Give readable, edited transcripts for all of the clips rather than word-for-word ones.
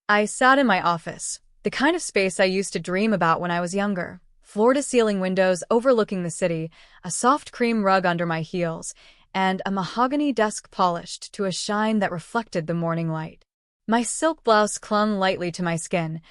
I sat in my office, the kind of space I used to dream about when I was younger. Floor-to-ceiling windows overlooking the city, a soft cream rug under my heels, and a mahogany desk polished to a shine that reflected the morning light. My silk blouse clung lightly to my skin.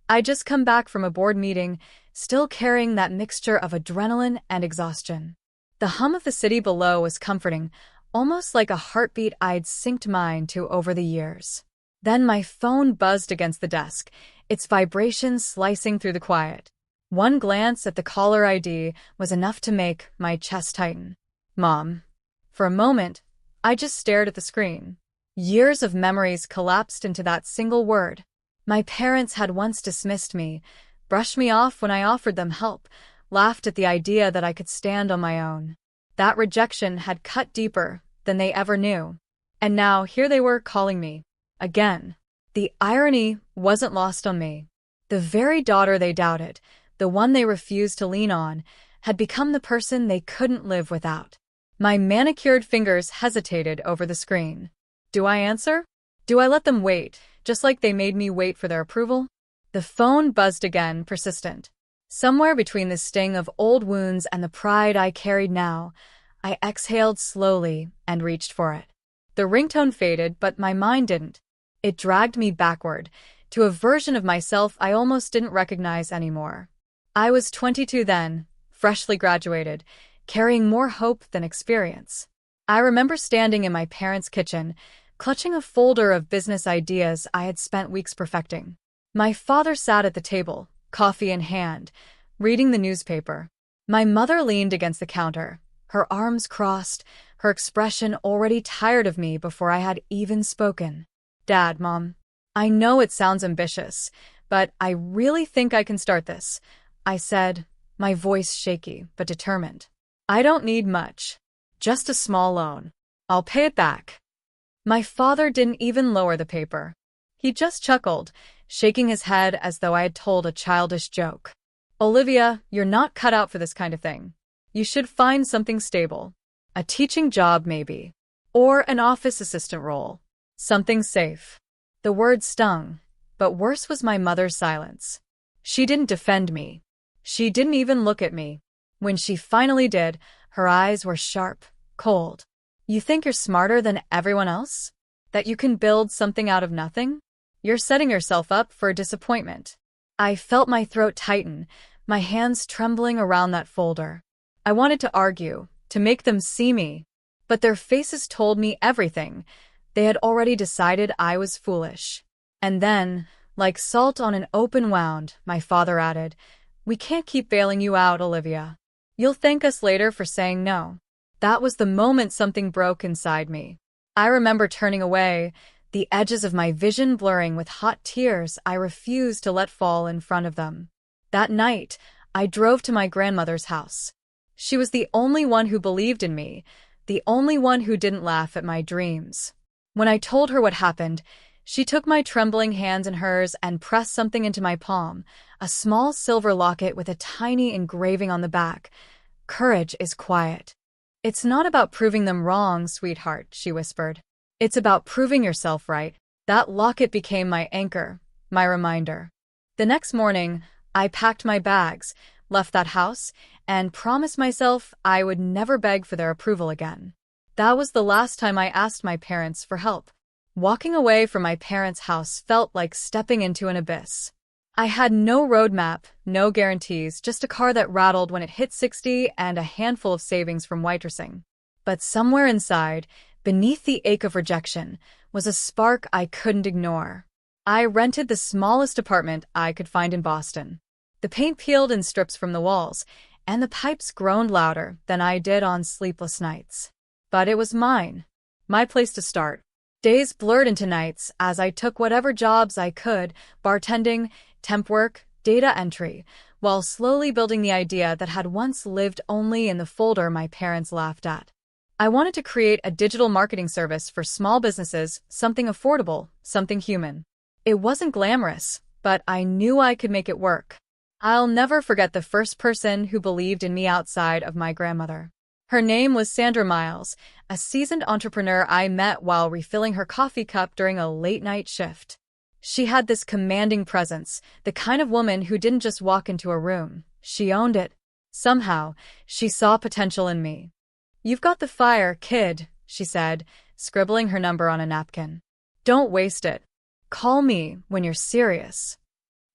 I'd just come back from a board meeting, still carrying that mixture of adrenaline and exhaustion. The hum of the city below was comforting, almost like a heartbeat I'd synced mine to over the years. Then my phone buzzed against the desk, its vibrations slicing through the quiet. One glance at the caller ID was enough to make my chest tighten. Mom. For a moment, I just stared at the screen. Years of memories collapsed into that single word. My parents had once dismissed me, brushed me off when I offered them help, laughed at the idea that I could stand on my own. That rejection had cut deeper than they ever knew. And now here they were calling me. Again. The irony wasn't lost on me. The very daughter they doubted, the one they refused to lean on, had become the person they couldn't live without. My manicured fingers hesitated over the screen. Do I answer? Do I let them wait, just like they made me wait for their approval? The phone buzzed again, persistent. Somewhere between the sting of old wounds and the pride I carried now, I exhaled slowly and reached for it. The ringtone faded, but my mind didn't. It dragged me backward, to a version of myself I almost didn't recognize anymore. I was 22 then, freshly graduated, carrying more hope than experience. I remember standing in my parents' kitchen, clutching a folder of business ideas I had spent weeks perfecting. My father sat at the table, coffee in hand, reading the newspaper. My mother leaned against the counter, her arms crossed, her expression already tired of me before I had even spoken. Dad, Mom, I know it sounds ambitious, but I really think I can start this, I said, my voice shaky but determined. I don't need much. Just a small loan. I'll pay it back. My father didn't even lower the paper. He just chuckled, shaking his head as though I had told a childish joke. Olivia, you're not cut out for this kind of thing. You should find something stable. A teaching job, maybe. Or an office assistant role. Something safe. The word stung, but worse was my mother's silence. She didn't defend me. She didn't even look at me. When she finally did, her eyes were sharp, cold. You think you're smarter than everyone else? That you can build something out of nothing? You're setting yourself up for a disappointment. I felt my throat tighten, my hands trembling around that folder. I wanted to argue, to make them see me, but their faces told me everything. They had already decided I was foolish. And then, like salt on an open wound, my father added, "We can't keep bailing you out, Olivia. You'll thank us later for saying no." That was the moment something broke inside me. I remember turning away, the edges of my vision blurring with hot tears I refused to let fall in front of them. That night, I drove to my grandmother's house. She was the only one who believed in me, the only one who didn't laugh at my dreams. When I told her what happened, she took my trembling hands in hers and pressed something into my palm, a small silver locket with a tiny engraving on the back. "Courage is quiet. It's not about proving them wrong, sweetheart," she whispered. "It's about proving yourself right." That locket became my anchor, my reminder. The next morning, I packed my bags, left that house, and promised myself I would never beg for their approval again. That was the last time I asked my parents for help. Walking away from my parents' house felt like stepping into an abyss. I had no roadmap, no guarantees, just a car that rattled when it hit 60 and a handful of savings from waitressing. But somewhere inside, beneath the ache of rejection, was a spark I couldn't ignore. I rented the smallest apartment I could find in Boston. The paint peeled in strips from the walls, and the pipes groaned louder than I did on sleepless nights. But it was mine. My place to start. Days blurred into nights as I took whatever jobs I could, bartending, temp work, data entry, while slowly building the idea that had once lived only in the folder my parents laughed at. I wanted to create a digital marketing service for small businesses, something affordable, something human. It wasn't glamorous, but I knew I could make it work. I'll never forget the first person who believed in me outside of my grandmother. Her name was Sandra Miles, a seasoned entrepreneur I met while refilling her coffee cup during a late-night shift. She had this commanding presence, the kind of woman who didn't just walk into a room. She owned it. Somehow, she saw potential in me. "You've got the fire, kid," she said, scribbling her number on a napkin. "Don't waste it. Call me when you're serious."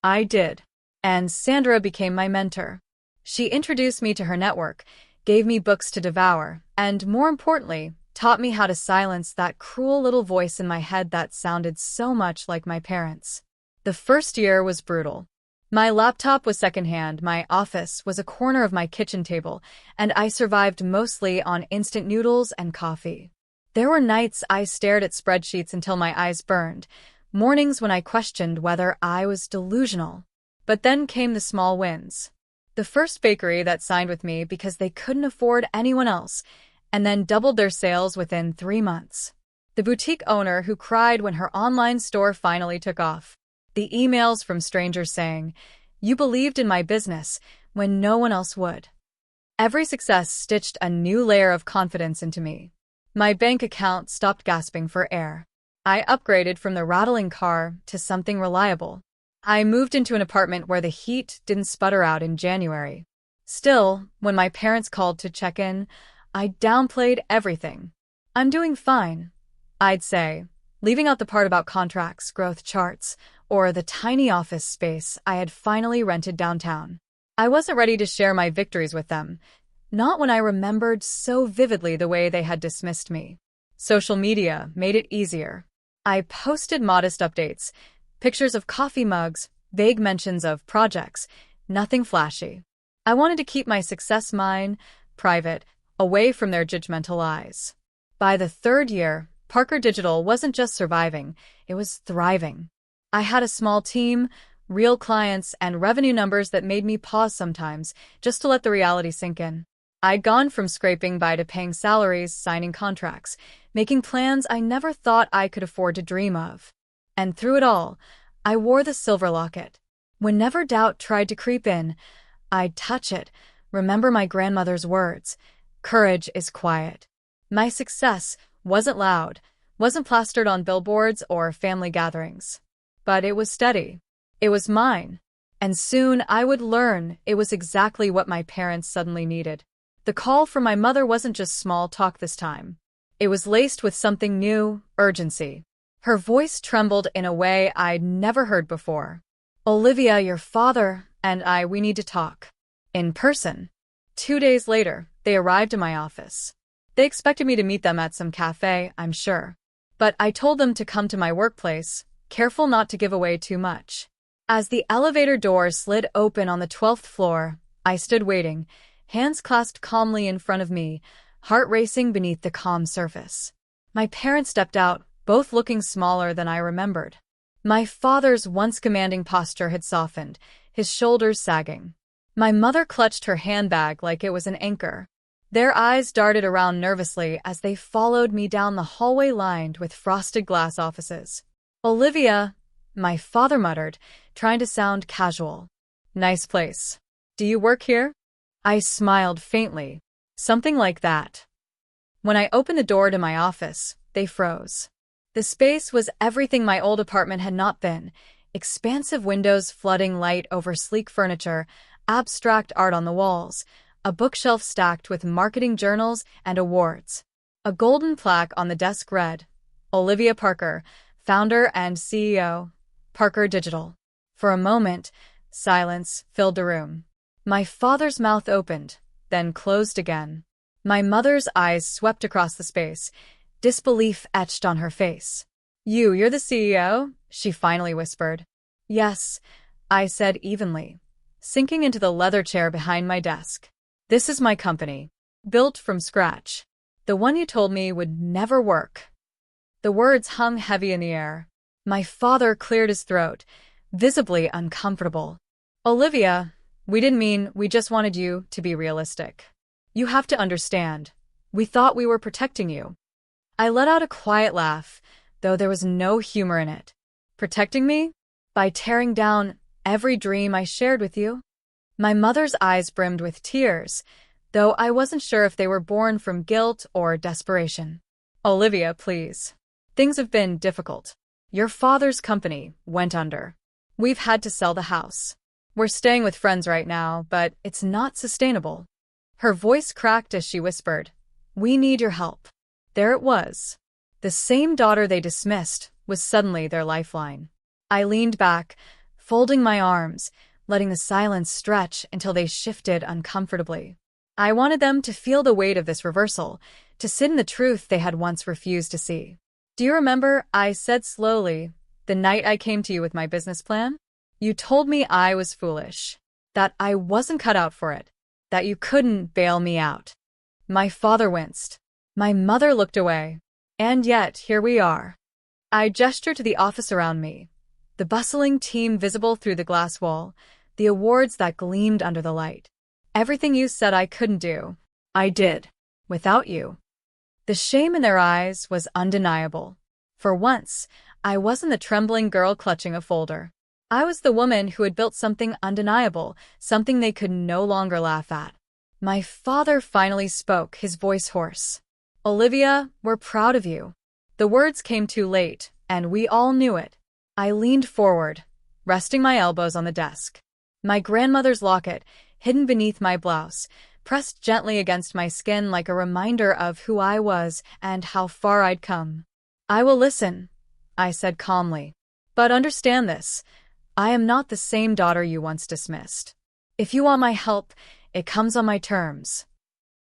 I did. And Sandra became my mentor. She introduced me to her network, gave me books to devour, and more importantly, taught me how to silence that cruel little voice in my head that sounded so much like my parents. The first year was brutal. My laptop was secondhand, my office was a corner of my kitchen table, and I survived mostly on instant noodles and coffee. There were nights I stared at spreadsheets until my eyes burned, mornings when I questioned whether I was delusional. But then came the small wins. The first bakery that signed with me because they couldn't afford anyone else, and then doubled their sales within 3 months. The boutique owner who cried when her online store finally took off. The emails from strangers saying, "You believed in my business," when no one else would. Every success stitched a new layer of confidence into me. My bank account stopped gasping for air. I upgraded from the rattling car to something reliable. I moved into an apartment where the heat didn't sputter out in January. Still, when my parents called to check in, I downplayed everything. "I'm doing fine," I'd say, leaving out the part about contracts, growth charts, or the tiny office space I had finally rented downtown. I wasn't ready to share my victories with them, not when I remembered so vividly the way they had dismissed me. Social media made it easier. I posted modest updates, pictures of coffee mugs, vague mentions of projects, nothing flashy. I wanted to keep my success mine, private, away from their judgmental eyes. By the third year, Parker Digital wasn't just surviving, it was thriving. I had a small team, real clients, and revenue numbers that made me pause sometimes, just to let the reality sink in. I'd gone from scraping by to paying salaries, signing contracts, making plans I never thought I could afford to dream of. And through it all, I wore the silver locket. Whenever doubt tried to creep in, I'd touch it, remember my grandmother's words, "Courage is quiet." My success wasn't loud, wasn't plastered on billboards or family gatherings. But it was steady. It was mine. And soon I would learn it was exactly what my parents suddenly needed. The call from my mother wasn't just small talk this time. It was laced with something new, urgency. Her voice trembled in a way I'd never heard before. "Olivia, your father and we need to talk. In person." 2 days later, they arrived in my office. They expected me to meet them at some cafe, I'm sure. But I told them to come to my workplace, careful not to give away too much. As the elevator door slid open on the 12th floor, I stood waiting, hands clasped calmly in front of me, heart racing beneath the calm surface. My parents stepped out, both looking smaller than I remembered. My father's once commanding posture had softened, his shoulders sagging. My mother clutched her handbag like it was an anchor. Their eyes darted around nervously as they followed me down the hallway lined with frosted glass offices. "Olivia," my father muttered, trying to sound casual. "Nice place. Do you work here?" I smiled faintly. Something like that. When I opened the door to my office, they froze. The space was everything my old apartment had not been. Expansive windows flooding light over sleek furniture, abstract art on the walls, a bookshelf stacked with marketing journals and awards. A golden plaque on the desk read, "Olivia Parker, founder and CEO, Parker Digital." For a moment, silence filled the room. My father's mouth opened, then closed again. My mother's eyes swept across the space, disbelief etched on her face. You're the CEO?" she finally whispered. "Yes," I said evenly, sinking into the leather chair behind my desk. "This is my company, built from scratch. The one you told me would never work." The words hung heavy in the air. My father cleared his throat, visibly uncomfortable. "Olivia, we just wanted you to be realistic. You have to understand. We thought we were protecting you." I let out a quiet laugh, though there was no humor in it. "Protecting me? By tearing down every dream I shared with you?" My mother's eyes brimmed with tears, though I wasn't sure if they were born from guilt or desperation. "Olivia, please. Things have been difficult. Your father's company went under. We've had to sell the house. We're staying with friends right now, but it's not sustainable. Her voice cracked as she whispered, "We need your help." There it was. The same daughter they dismissed was suddenly their lifeline. I leaned back, folding my arms, letting the silence stretch until they shifted uncomfortably. I wanted them to feel the weight of this reversal, to sit in the truth they had once refused to see. "Do you remember," I said slowly, "the night I came to you with my business plan? You told me I was foolish, that I wasn't cut out for it, that you couldn't bail me out." My father winced. My mother looked away. And yet, here we are. I gestured to the office around me, the bustling team visible through the glass wall, the awards that gleamed under the light. "Everything you said I couldn't do, I did, without you." The shame in their eyes was undeniable. For once, I wasn't the trembling girl clutching a folder. I was the woman who had built something undeniable, something they could no longer laugh at. My father finally spoke, his voice hoarse. "Olivia, we're proud of you." The words came too late, and we all knew it. I leaned forward, resting my elbows on the desk. My grandmother's locket, hidden beneath my blouse, pressed gently against my skin like a reminder of who I was and how far I'd come. "I will listen," I said calmly. "But understand this, I am not the same daughter you once dismissed. If you want my help, it comes on my terms."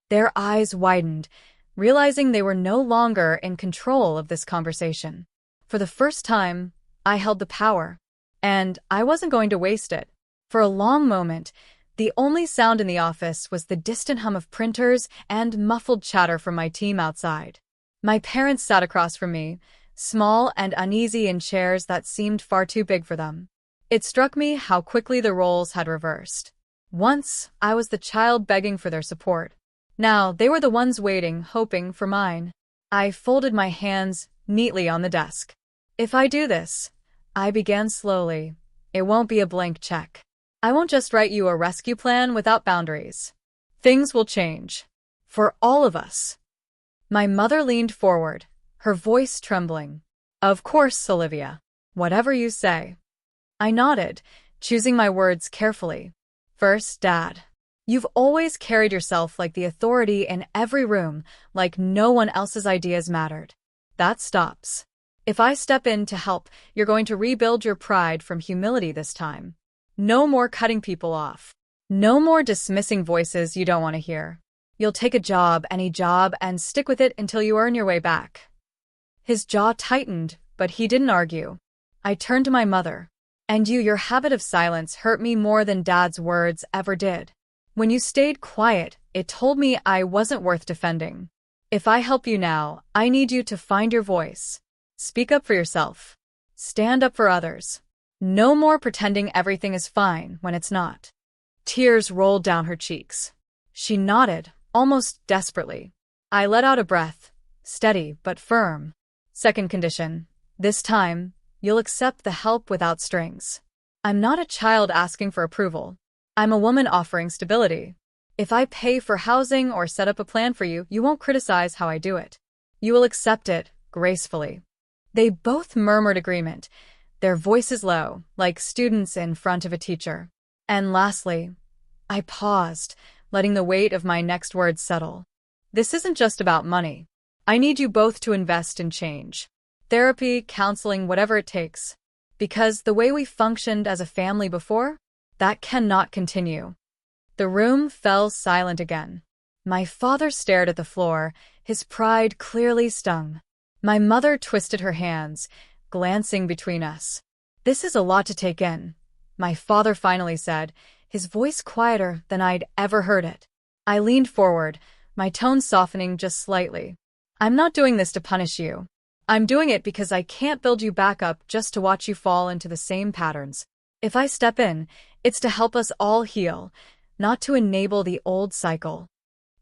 Their eyes widened, realizing they were no longer in control of this conversation. For the first time, I held the power, and I wasn't going to waste it. For a long moment, the only sound in the office was the distant hum of printers and muffled chatter from my team outside. My parents sat across from me, small and uneasy in chairs that seemed far too big for them. It struck me how quickly the roles had reversed. Once, I was the child begging for their support. Now, they were the ones waiting, hoping for mine. I folded my hands neatly on the desk. "If I do this," I began slowly, "it won't be a blank check. I won't just write you a rescue plan without boundaries. Things will change. For all of us." My mother leaned forward, her voice trembling. "Of course, Olivia. Whatever you say." I nodded, choosing my words carefully. "First, Dad. You've always carried yourself like the authority in every room, like no one else's ideas mattered. That stops. If I step in to help, you're going to rebuild your pride from humility this time. No more cutting people off. No more dismissing voices you don't want to hear. You'll take a job, any job, and stick with it until you earn your way back." His jaw tightened, but he didn't argue. I turned to my mother. "And your habit of silence hurt me more than Dad's words ever did. When you stayed quiet, it told me I wasn't worth defending. If I help you now, I need you to find your voice. Speak up for yourself. Stand up for others. No more pretending everything is fine when it's not." Tears rolled down her cheeks. She nodded, almost desperately. I let out a breath, steady but firm. "Second condition. This time, you'll accept the help without strings. I'm not a child asking for approval. I'm a woman offering stability. If I pay for housing or set up a plan for you, you won't criticize how I do it. You will accept it gracefully." They both murmured agreement, their voices low, like students in front of a teacher. And lastly, I paused, letting the weight of my next words settle. "This isn't just about money. I need you both to invest in change. Therapy, counseling, whatever it takes. Because the way we functioned as a family before, that cannot continue." The room fell silent again. My father stared at the floor, his pride clearly stung. My mother twisted her hands, glancing between us. "This is a lot to take in," my father finally said, his voice quieter than I'd ever heard it. I leaned forward, my tone softening just slightly. "I'm not doing this to punish you. I'm doing it because I can't build you back up just to watch you fall into the same patterns. If I step in, it's to help us all heal, not to enable the old cycle."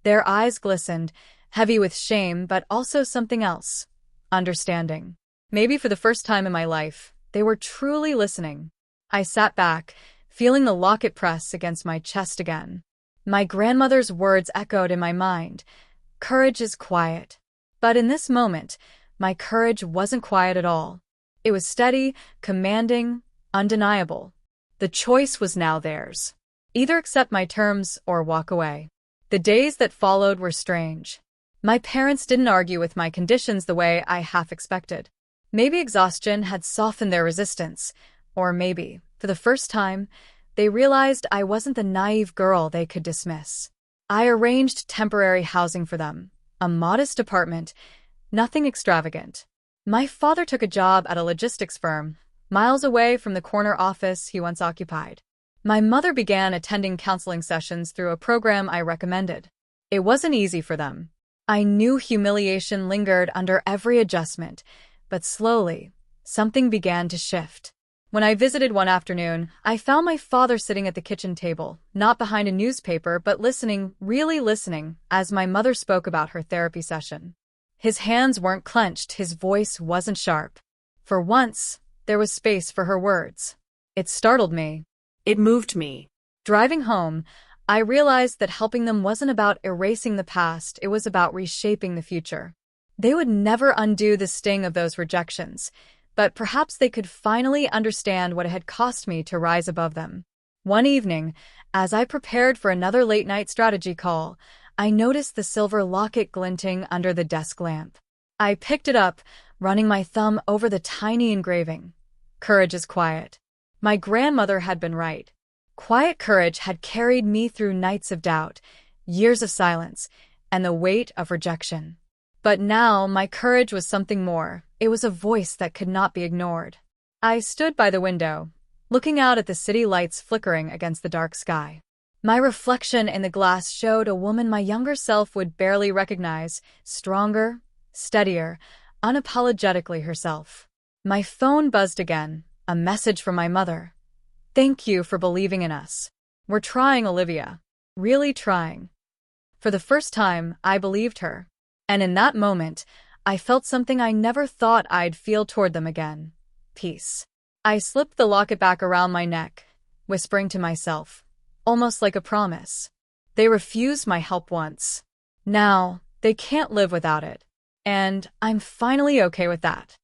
Their eyes glistened, heavy with shame but also something else. Understanding. Maybe for the first time in my life, they were truly listening. I sat back, feeling the locket press against my chest again. My grandmother's words echoed in my mind. "Courage is quiet." But in this moment, my courage wasn't quiet at all. It was steady, commanding, undeniable. The choice was now theirs. Either accept my terms or walk away. The days that followed were strange. My parents didn't argue with my conditions the way I half expected. Maybe exhaustion had softened their resistance, or maybe, for the first time, they realized I wasn't the naive girl they could dismiss. I arranged temporary housing for them, a modest apartment, nothing extravagant. My father took a job at a logistics firm, miles away from the corner office he once occupied. My mother began attending counseling sessions through a program I recommended. It wasn't easy for them. I knew humiliation lingered under every adjustment, but slowly, something began to shift. When I visited one afternoon, I found my father sitting at the kitchen table, not behind a newspaper, but listening, really listening, as my mother spoke about her therapy session. His hands weren't clenched, his voice wasn't sharp. For once, there was space for her words. It startled me. It moved me. Driving home, I realized that helping them wasn't about erasing the past, it was about reshaping the future. They would never undo the sting of those rejections, but perhaps they could finally understand what it had cost me to rise above them. One evening, as I prepared for another late-night strategy call, I noticed the silver locket glinting under the desk lamp. I picked it up, running my thumb over the tiny engraving. Courage is quiet. My grandmother had been right. Quiet courage had carried me through nights of doubt, years of silence, and the weight of rejection. But now my courage was something more. It was a voice that could not be ignored. I stood by the window, looking out at the city lights flickering against the dark sky. My reflection in the glass showed a woman my younger self would barely recognize, stronger, steadier, unapologetically herself. My phone buzzed again, a message from my mother. "Thank you for believing in us. We're trying, Olivia. Really trying." For the first time, I believed her. And in that moment, I felt something I never thought I'd feel toward them again. Peace. I slipped the locket back around my neck, whispering to myself, almost like a promise. They refused my help once. Now, they can't live without it. And I'm finally okay with that.